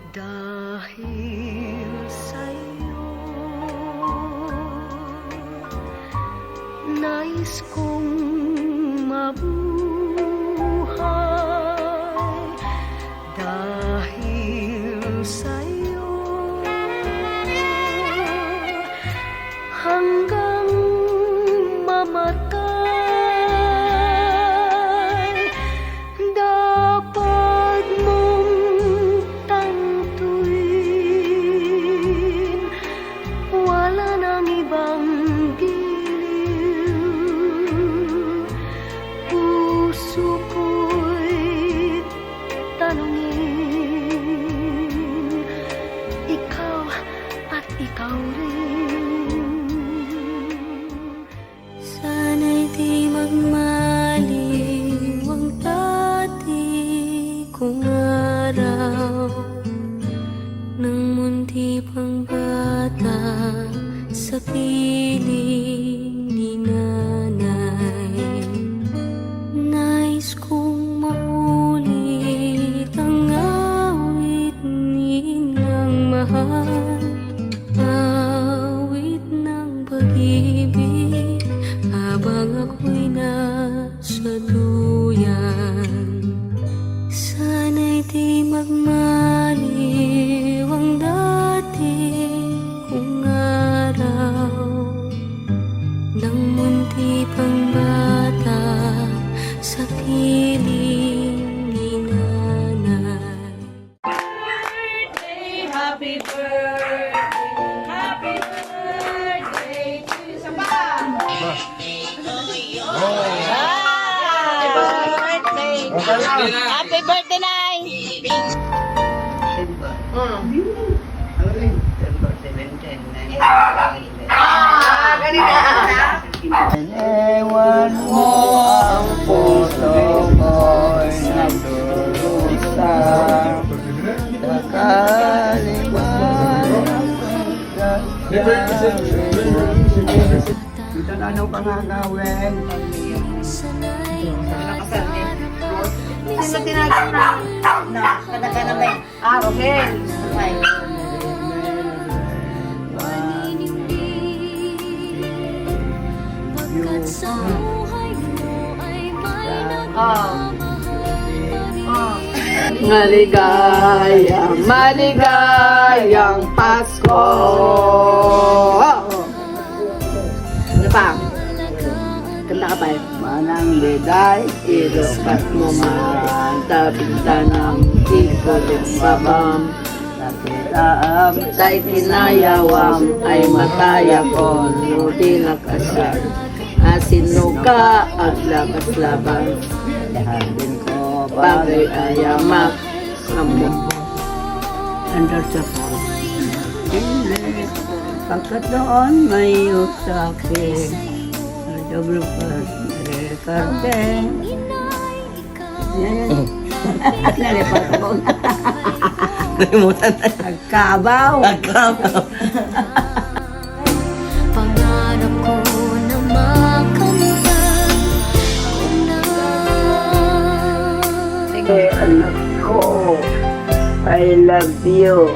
Dahil sa'yo, nais kong mabuhay. Dahil sa'yo, hanggang mamatay, dapat mong tantuin, wala nang ibang giliw. Puso ko'y tanungin, ikaw at ikaw rin. Sana'y di magmaliw ang dati kong araw, nang munti pang bata sa piling ni nanay. Nais kong maulit ang awit nilang mahal, awit ng pag-ibig habang ako'y nasa duyan. Sana'y di magmaliw ang dati kong araw, nang munti pang bata sa piling ni nanay. Happy birthday, happy birthday to you. Saba! Happy birthday, Nay! Ewan mo ang puso ko'y nagdurusa sa kaliwanag. Ito na ano pa nga gawin? Ano tinatawag na kadaganabay? Okay. Okay. Sa buhay mo ay may Maligayang, maligayang Pasko. Ano pa? Kanta ka pa eh. Manang liday, ilukat mo man, tabintan ng ikulit babam. Nakitaam, tay tinayawam, ay mataya ko, nuti nakasal. Asinuka at lakas laban, lahatin ko bagay ayamak amo. Under sa phone, hindi pagkat doon may usapin, double pass, rekarte. Nalipot ko na. Nalimutan na. Agkabaw. Nagkamaw. pangarap ko na makamtan ko na. Anak ko, I love you.